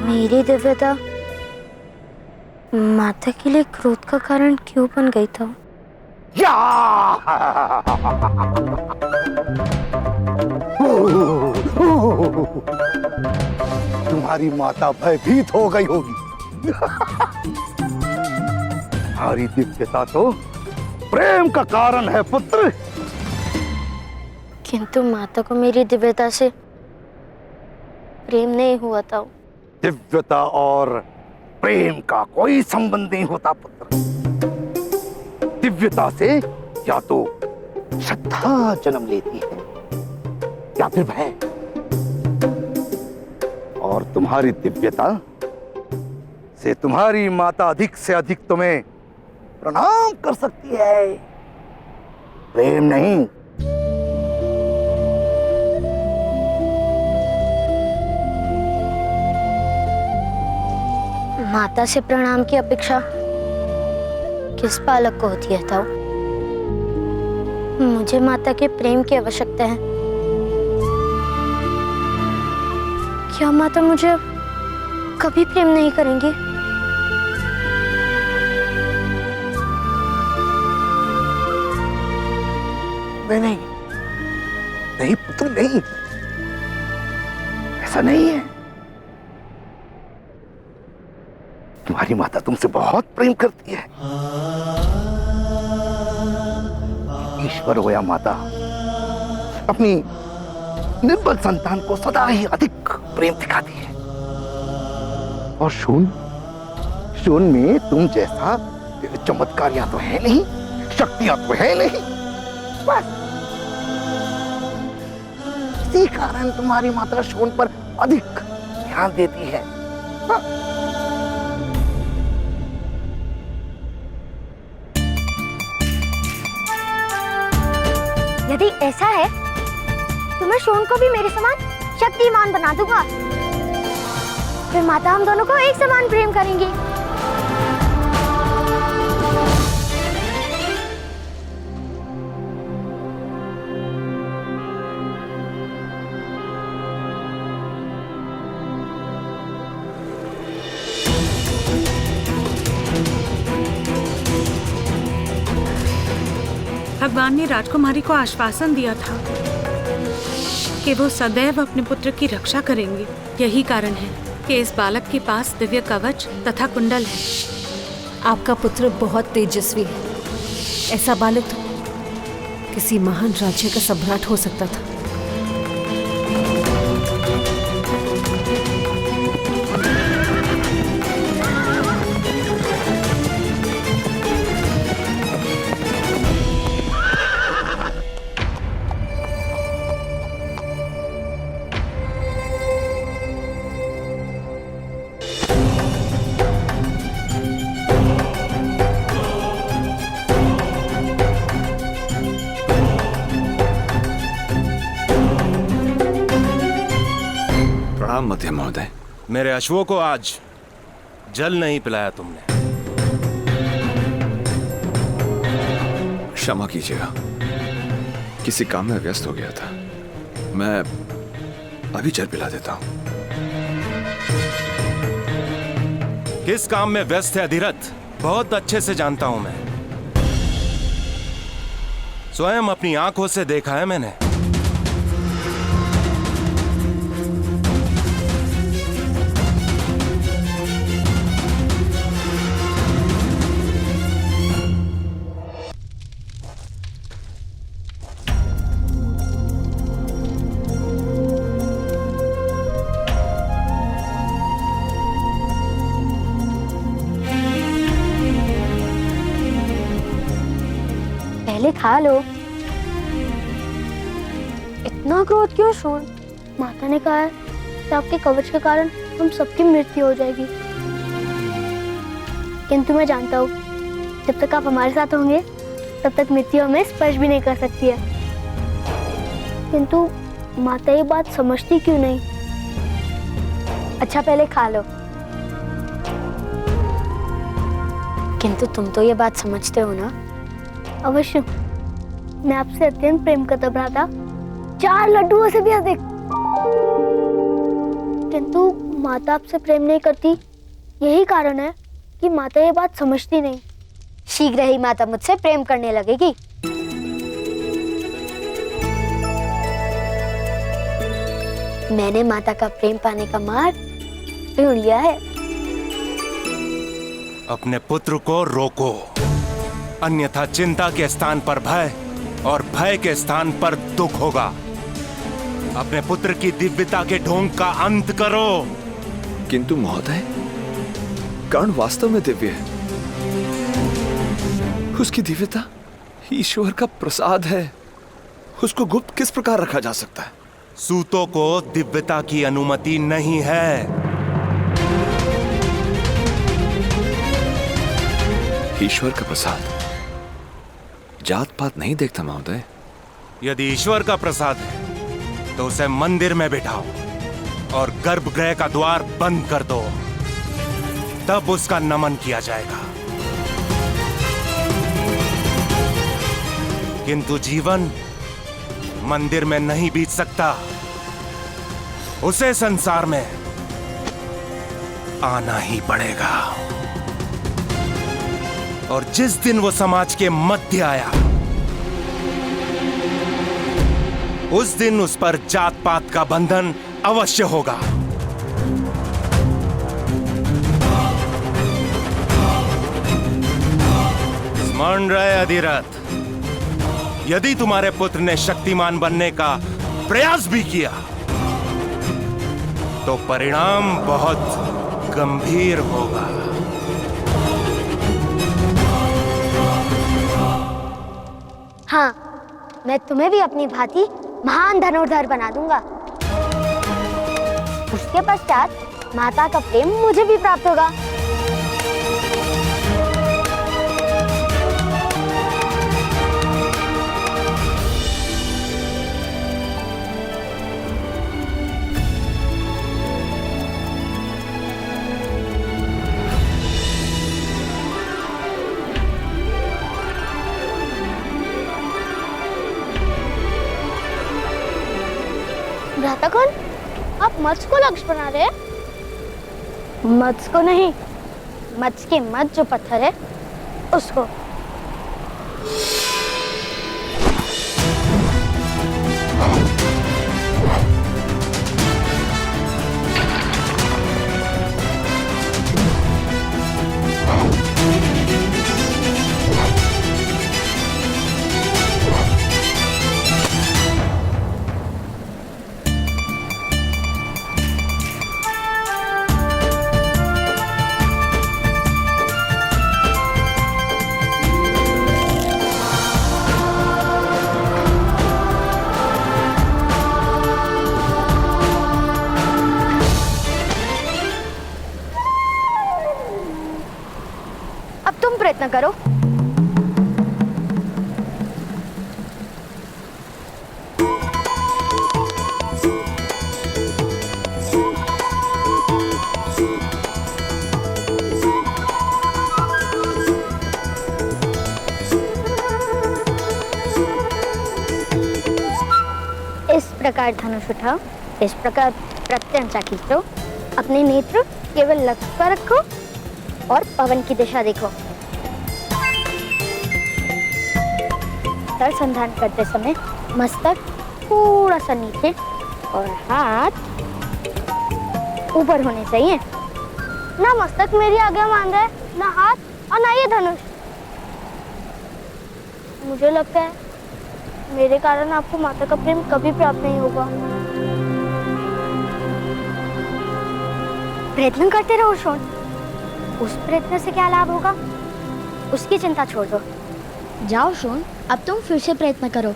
मेरी दिव्यता माता के लिए क्रोध का कारण क्यों बन गई था? तुम्हारी माता भयभीत हो गई होगी। तुम्हारी दिव्यता तो प्रेम का कारण है पुत्र। किंतु माता को मेरी दिव्यता से प्रेम नहीं हुआ था। दिव्यता और प्रेम का कोई संबंध नहीं होता पुत्र। दिव्यता से या तो श्रद्धा जन्म लेती है या फिर भय। और तुम्हारी दिव्यता से तुम्हारी माता अधिक से अधिक तुम्हें प्रणाम कर सकती है, प्रेम नहीं। माता से प्रणाम की अपेक्षा किस बालक को होती है ताऊ? मुझे माता के प्रेम की आवश्यकता है। क्या माता मुझे कभी प्रेम नहीं करेंगी? नहीं, नहीं पुत्र नहीं, ऐसा नहीं है। तुम्हारी माता तुमसे बहुत प्रेम करती है। ईश्वर हो या माता, अपनी निर्बल संतान को सदा ही अधिक प्रेम दिखाती है। और शून में तुम जैसा चमत्कारियां तो है नहीं, शक्तियां तो है नहीं, बस इसी कारण तुम्हारी माता शून पर अधिक ध्यान देती है। हाँ। यदि ऐसा है तो मैं शोन को भी मेरे समान शक्तिमान बना दूंगा। फिर माता हम दोनों को एक समान प्रेम करेंगी। भगवान ने राजकुमारी को आश्वासन दिया था कि वो सदैव अपने पुत्र की रक्षा करेंगे। यही कारण है कि इस बालक के पास दिव्य कवच तथा कुंडल है। आपका पुत्र बहुत तेजस्वी है। ऐसा बालक तो किसी महान राज्य का सम्राट हो सकता था। मध्य महोदय, मेरे अश्वों को आज जल नहीं पिलाया तुमने। क्षमा कीजिएगा, किसी काम में व्यस्त हो गया था। मैं अभी जल पिला देता हूं। किस काम में व्यस्त है अधिरथ, बहुत अच्छे से जानता हूं मैं। स्वयं अपनी आंखों से देखा है मैंने। पहले खा लो। इतना क्रोध क्यों शोन? माता ने कहा है कि आपके कवच के कारण हम सबकी मृत्यु हो जाएगी। किंतु मैं जानता हूँ जब तक आप हमारे साथ होंगे तब तक मृत्यु हमें स्पर्श भी नहीं कर सकती है। किंतु माता ये बात समझती क्यों नहीं? अच्छा पहले खा लो। किंतु तुम तो ये बात समझते हो ना? अवश्य, मैं आपसे अत्यंत प्रेम करता भ्राता, 4 लड्डुओं से भी अधिक। किंतु माता आपसे प्रेम नहीं करती, यही कारण है कि माता ये बात समझती नहीं। शीघ्र ही माता मुझसे प्रेम करने लगेगी। मैंने माता का प्रेम पाने का मार्ग ढूंढ लिया है। अपने पुत्र को रोको, अन्यथा चिंता के स्थान पर भय और भय के स्थान पर दुख होगा। अपने पुत्र की दिव्यता के ढोंग का अंत करो। किंतु महोदय, कर्ण वास्तव में दिव्य है। उसकी दिव्यता ईश्वर का प्रसाद है। उसको गुप्त किस प्रकार रखा जा सकता है? सूतों को दिव्यता की अनुमति नहीं है। ईश्वर का प्रसाद जात पात नहीं देखता महोदय। यदि ईश्वर का प्रसाद है तो उसे मंदिर में बिठाओ और गर्भगृह का द्वार बंद कर दो, तब उसका नमन किया जाएगा। किंतु जीवन मंदिर में नहीं बीत सकता, उसे संसार में आना ही पड़ेगा। और जिस दिन वो समाज के मध्य आया, उस दिन उस पर जात पात का बंधन अवश्य होगा। स्मरण रहे अधिरथ, यदि तुम्हारे पुत्र ने शक्तिमान बनने का प्रयास भी किया तो परिणाम बहुत गंभीर होगा। हाँ, मैं तुम्हें भी अपनी भांति महान धनुर्धर बना दूंगा। उसके पश्चात माता का प्रेम मुझे भी प्राप्त होगा। भ्राता कौन? आप मत्स्य को लक्ष्य बना रहे हैं? मत्स्य को नहीं, मत्स्य के मध्य जो पत्थर है उसको। प्रयत्न करो। इस प्रकार धनुष उठाओ, इस प्रकार प्रत्यंचा खींचो, अपने नेत्र केवल लक्ष्य पर रखो और पवन की दिशा देखो। संधान करते समय मस्तक थोड़ा सा नीचे और हाथ ऊपर होने चाहिए। ना मस्तक मेरी आज्ञा मान रहा है, ना हाथ और ना ये धनुष। मुझे लगता है मेरे कारण आपको माता का प्रेम कभी प्राप्त नहीं होगा। प्रयत्न करते रहो शोन, उस प्रयत्न से क्या लाभ होगा उसकी चिंता छोड़ दो। जाओ शोन, अब तुम फिर से प्रयत्न करो।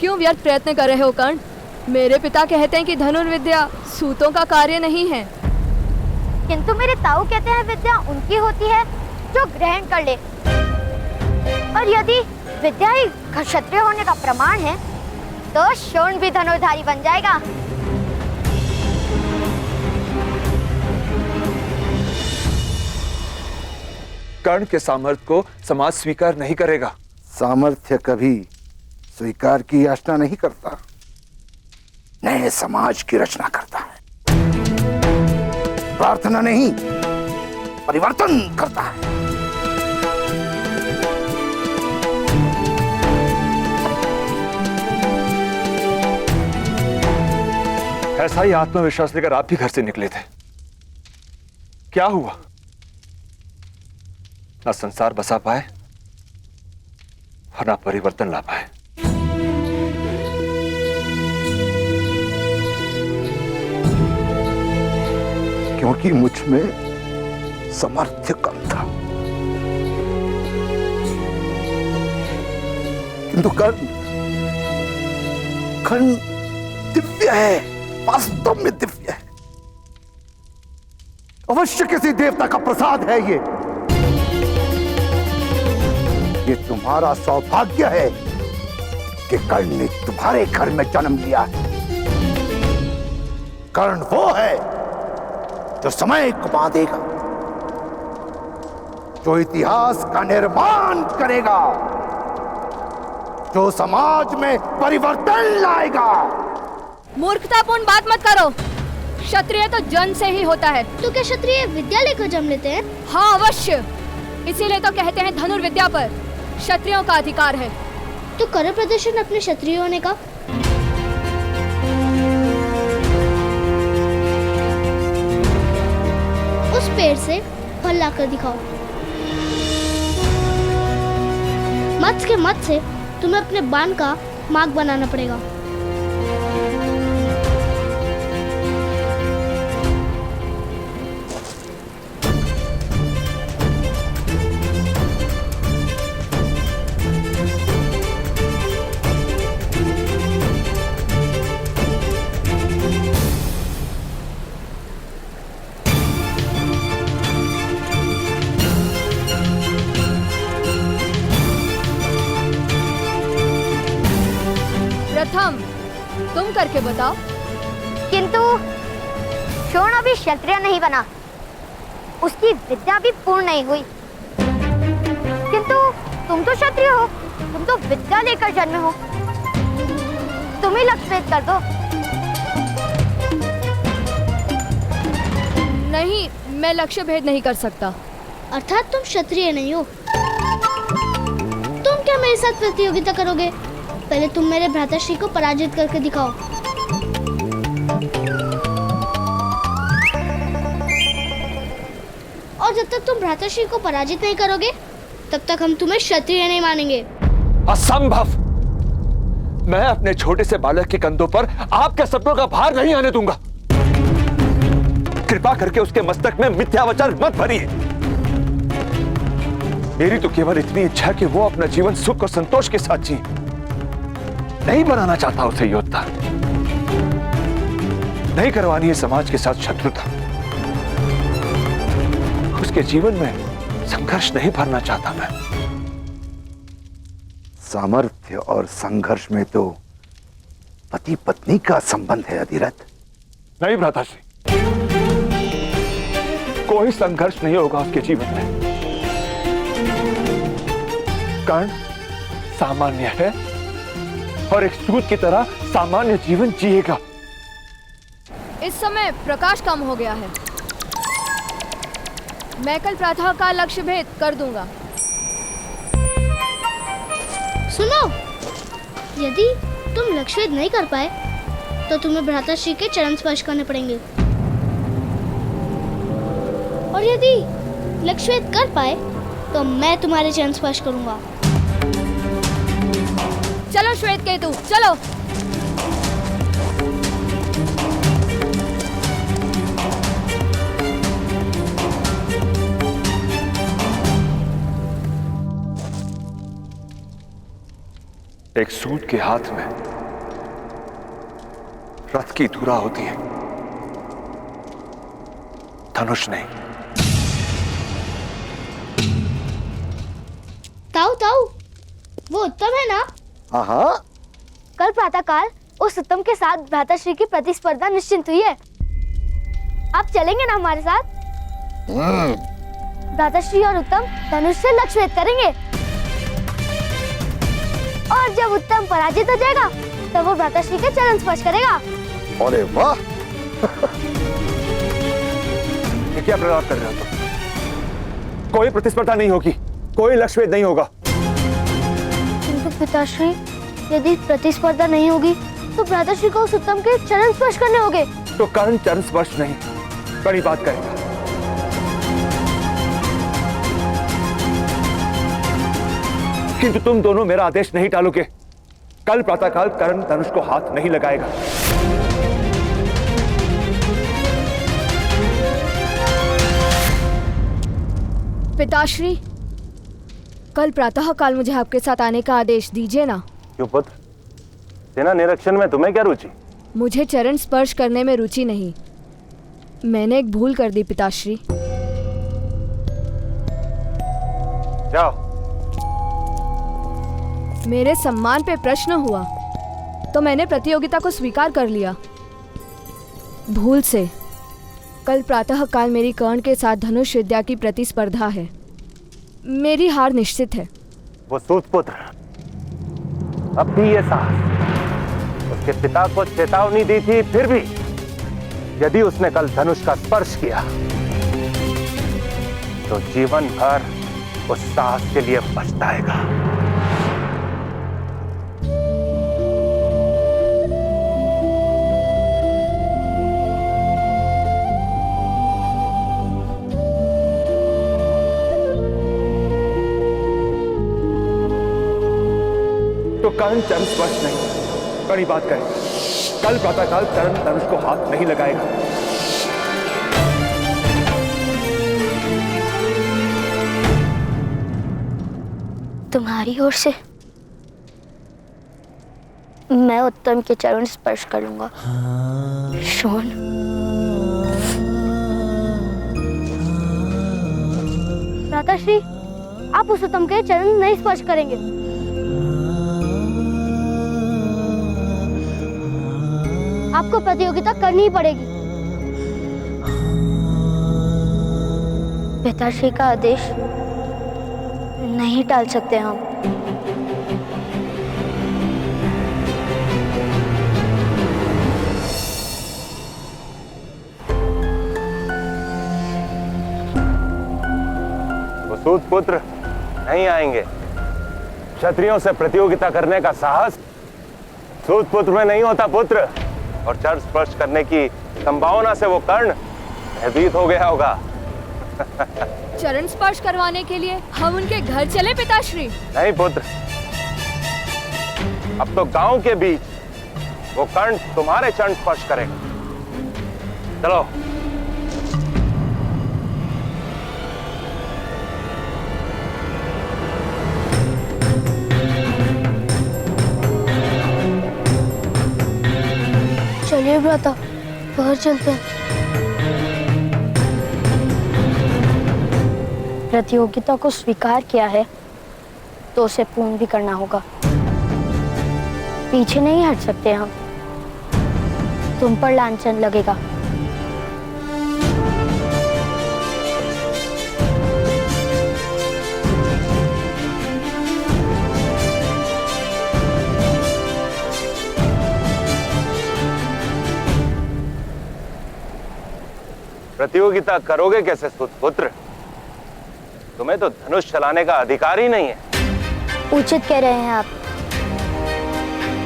क्यों व्यर्थ प्रयत्न कर रहे हो कर्ण? मेरे पिता कहते हैं कि धनुर्विद्या सूतों का कार्य नहीं है। किंतु मेरे ताऊ कहते हैं विद्या उनकी होती है जो ग्रहण कर ले, और यदि विद्या ही क्षत्रिय होने का प्रमाण है तो शोण भी धनुर्धारी बन जाएगा। कर्ण के सामर्थ्य को समाज स्वीकार नहीं करेगा। सामर्थ्य कभी स्वीकार की याचना नहीं करता, नए समाज की रचना करता है। प्रार्थना नहीं, परिवर्तन करता है। ऐसा ही आत्मविश्वास लेकर आप भी घर से निकले थे। क्या हुआ? ना संसार बसा पाए और ना परिवर्तन ला पाए। क्योंकि मुझ में सामर्थ्य कम था। किंतु कर्ण दिव्य है, वास्तव में दिव्य है। अवश्य किसी देवता का प्रसाद है ये तुम्हारा सौभाग्य है कि कर्ण ने तुम्हारे घर में जन्म लिया है। कर्ण वो है जो समय को बांधेगा, जो इतिहास का निर्माण करेगा, जो समाज में परिवर्तन लाएगा। मूर्खतापूर्ण बात मत करो। क्षत्रिय तो जन्म से ही होता है। तो क्या क्षत्रिय विद्या लेकर जन्म लेते हैं? हाँ अवश्य, इसीलिए तो कहते हैं धनुर्विद्या पर क्षत्रियों का अधिकार है। तो करो प्रदर्शन अपने क्षत्रिय होने का। उस पेड़ से फल लाकर दिखाओ। मत्स्य के मत से तुम्हें अपने बाण का मार्ग बनाना पड़ेगा। प्रथम तुम करके बताओ। किंतु शोण अभी क्षत्रिय नहीं बना, उसकी विद्या भी पूर्ण नहीं हुई। किंतु तुम तो क्षत्रिय हो, तुम तो विद्या लेकर जन्मे हो। तुम ही लक्ष्य भेद कर दो। नहीं, मैं लक्ष्य भेद नहीं कर सकता। अर्थात तुम क्षत्रिय नहीं हो। तुम मेरे साथ प्रतियोगिता करोगे? पहले तुम मेरे भ्राताश्री को पराजित करके दिखाओ। और जब तक तुम भ्राताश्री को पराजित नहीं करोगे, तब तक हम तुम्हें क्षत्रिय नहीं मानेंगे। असंभव! मैं अपने छोटे से बालक के कंधों पर आपके सपनों का भार नहीं आने दूंगा। कृपा करके उसके मस्तक में मिथ्यावचन मत भरिए। मेरी तो केवल इतनी इच्छा कि वो अपना जीवन सुख और संतोष के साथ जिए। नहीं बनाना चाहता उसे योद्धा, नहीं करवानी है समाज के साथ शत्रुता, उसके जीवन में संघर्ष नहीं भरना चाहता मैं। सामर्थ्य और संघर्ष में तो पति पत्नी का संबंध है अधिरथ। नहीं भ्राताश्री, कोई संघर्ष नहीं होगा उसके जीवन में। कर्ण सामान्य है और एक सूत की तरह सामान्य जीवन जिएगा। इस समय प्रकाश कम हो गया है। मैं कल प्रातः का लक्ष्य भेद कर दूंगा। सुनो, यदि तुम लक्ष्य भेद नहीं कर पाए तो तुम्हें भ्राताश्री के चरण स्पर्श करने पड़ेंगे, और यदि लक्ष्य भेद कर पाए तो मैं तुम्हारे चरण स्पर्श करूंगा। चलो श्वेत केतु, चलो। एक सूत के हाथ में रथ की धुरा होती है, धनुष नहीं। ताऊ ताऊ, वो उत्तम है ना? हाँ, कल प्रातःकाल उस उत्तम के साथ भ्राताश्री की प्रतिस्पर्धा निश्चित हुई है। आप चलेंगे ना हमारे साथ? भ्राताश्री और उत्तम धनुष से लक्ष्य भेद करेंगे, और जब उत्तम पराजित हो जाएगा तब वो भ्राताश्री के चरण स्पर्श करेगा। अरे वाह! ये क्या प्रलाप कर रहे हो तुम? कोई प्रतिस्पर्धा नहीं होगी, कोई लक्ष्य भेद नहीं होगा। किंतु पिताश्री, यदि प्रतिस्पर्धा नहीं होगी तो भ्राताश्री को उस उत्तम के चरण स्पर्श करने होंगे। तो कर्ण चरण स्पर्श नहीं, बड़ी बात करेगा। किंतु तुम दोनों मेरा आदेश नहीं टालोगे। कल प्रातःकाल कर्ण धनुष को हाथ नहीं लगाएगा। पिताश्री, कल प्रातःकाल मुझे आपके साथ आने का आदेश दीजिए ना। क्यों पुत्र, सेना निरीक्षण में तुम्हें क्या रुचि? मुझे चरण स्पर्श करने में रुचि नहीं। मैंने एक भूल कर दी पिताश्री। जाओ। मेरे सम्मान पे प्रश्न हुआ तो मैंने प्रतियोगिता को स्वीकार कर लिया, भूल से। कल प्रातःकाल मेरी कर्ण के साथ धनुष विद्या की प्रतिस्पर्धा है। मेरी हार निश्चित है। वो सूतपुत्र अब भी ये साहस उसके पिता को चेतावनी दी थी, फिर भी यदि उसने कल धनुष का स्पर्श किया तो जीवन भर उस साहस के लिए पछताएगा। तो कर्ण चरण स्पर्श नहीं, बड़ी बात करें। कल प्रातःकाल कर्ण धनुष को हाथ नहीं लगाएगा। तुम्हारी ओर से मैं उत्तम के चरण स्पर्श करूंगा। शोन, भ्राताश्री, आप उस उत्तम के चरण नहीं स्पर्श करेंगे। आपको प्रतियोगिता करनी ही पड़ेगी। पिताश्री का आदेश नहीं टाल सकते हम। वो सूतपुत्र नहीं आएंगे। क्षत्रियों से प्रतियोगिता करने का साहस सूत पुत्र में नहीं होता पुत्र। और चरण स्पर्श करने की संभावना से वो कर्ण भयभीत हो गया होगा। चरण स्पर्श करवाने के लिए हम उनके घर चले पिताश्री? नहीं पुत्र, अब तो गांव के बीच वो कर्ण तुम्हारे चरण स्पर्श करेगा। चलो। चलिए भ्राता, बाहर चलते हैं। प्रतियोगिता को स्वीकार किया है तो उसे पूर्ण भी करना होगा। पीछे नहीं हट सकते हम, तुम पर लांछन लगेगा। प्रतियोगिता करोगे कैसे पुत्र? तुम्हें तो धनुष चलाने का अधिकार ही नहीं है। उचित कह रहे हैं आप।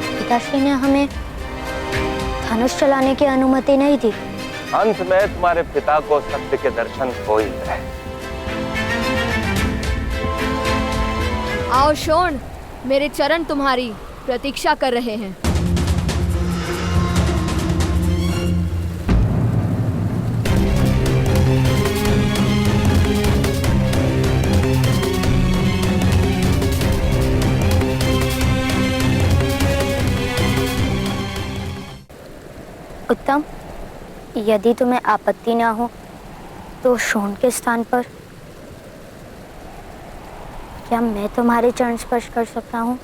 पिताश्री ने हमें धनुष चलाने की अनुमति नहीं दी। अंत में तुम्हारे पिता को सत्य के दर्शन हो ही गए। आओ शोण, मेरे चरण तुम्हारी प्रतीक्षा कर रहे हैं। उत्तम, यदि तुम्हें आपत्ति ना हो तो शोण के स्थान पर क्या मैं तुम्हारे चरण स्पर्श कर सकता हूँ?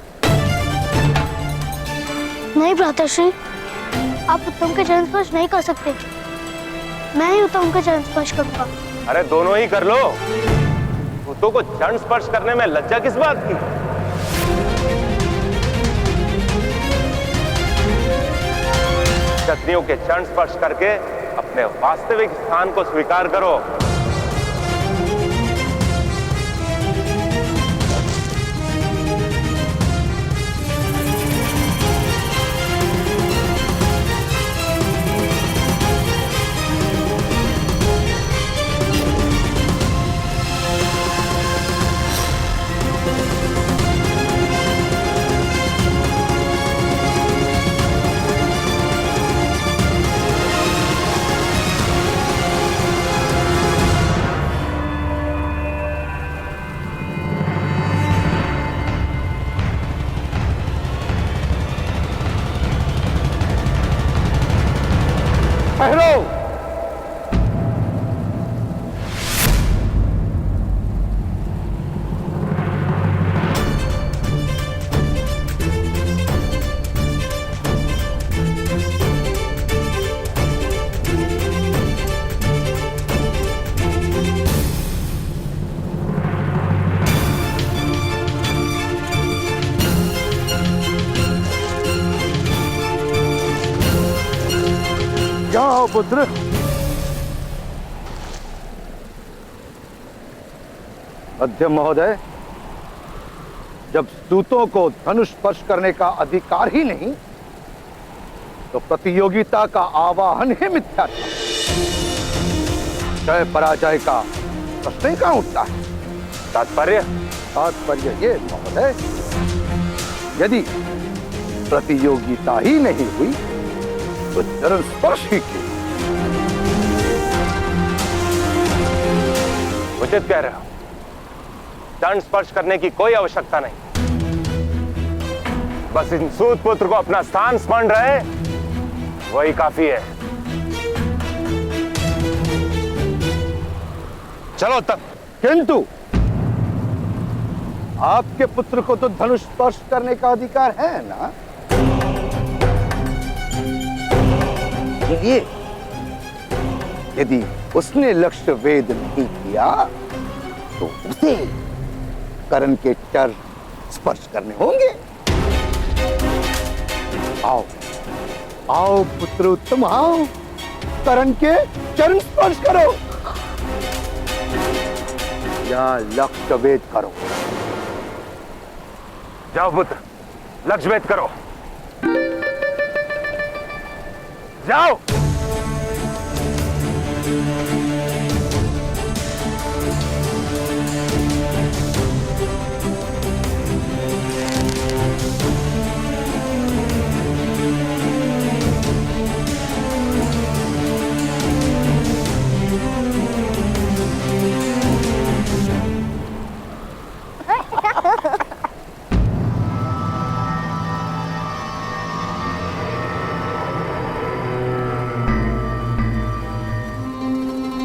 नहीं भ्राताश्री, आप उत्तम के चरण स्पर्श नहीं कर सकते। मैं ही उत्तम के चरण स्पर्श करूंगा। अरे दोनों ही कर लो। पुतों को चरण स्पर्श करने में लज्जा किस बात की? क्षत्रियों के चरण स्पर्श करके अपने वास्तविक स्थान को स्वीकार करो। पहलो। जाओ पुत्र। अध्यक्ष महोदय, जब सूतों को धनुष स्पर्श करने का अधिकार ही नहीं तो प्रतियोगिता का आवाहन ही मिथ्या था। जय पराजय का प्रश्न ही कहां उठता है? तात्पर्य ये महोदय, यदि प्रतियोगिता ही नहीं हुई तो चरण स्पर्श ही क्यों? उचित कह रहे हो। चरण स्पर्श करने की कोई आवश्यकता नहीं। बस इन सूत पुत्र को अपना स्थान स्मरण रहे, वही काफी है। चलो तब। किंतु आपके पुत्र को तो धनुष स्पर्श करने का अधिकार है ना? यदि उसने लक्ष्य वेद नहीं किया तो उसे कर्ण के चरण स्पर्श करने होंगे। आओ आओ पुत्र उत्तम, आओ कर्ण के चरण स्पर्श करो या लक्ष्य वेद करो। जाओ पुत्र, लक्ष्यभेद करो। जाओ।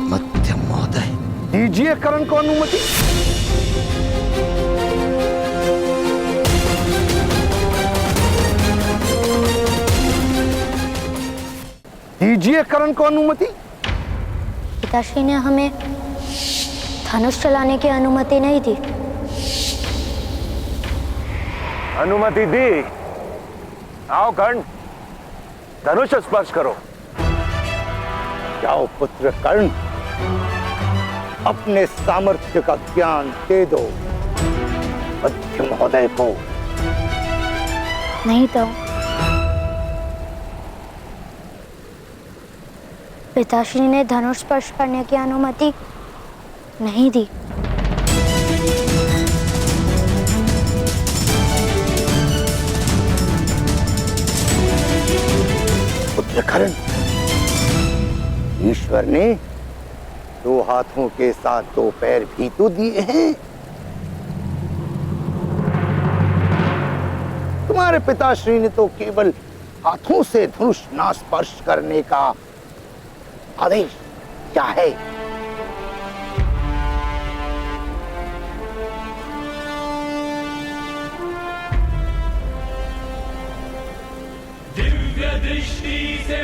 मध्यम महोदय, दीजिए कर्ण को अनुमति। दीजिए कर्ण को अनुमति। पिताश्री ने हमें धनुष चलाने की अनुमति नहीं दी। अनुमति दी। आओ कर्ण, धनुष स्पर्श करो। जाओ पुत्र कर्ण, अपने सामर्थ्य का ज्ञान दे दो मध्य महोदय को। नहीं तो पिताश्री ने धनुष स्पर्श करने की अनुमति नहीं दी। पुत्र कर्ण, ईश्वर ने 2 हाथों के साथ 2 पैर भी तो दिए हैं। तुम्हारे पिताश्री ने तो केवल हाथों से धनुष ना स्पर्श करने का आदेश क्या है। दिव्य दृष्टि से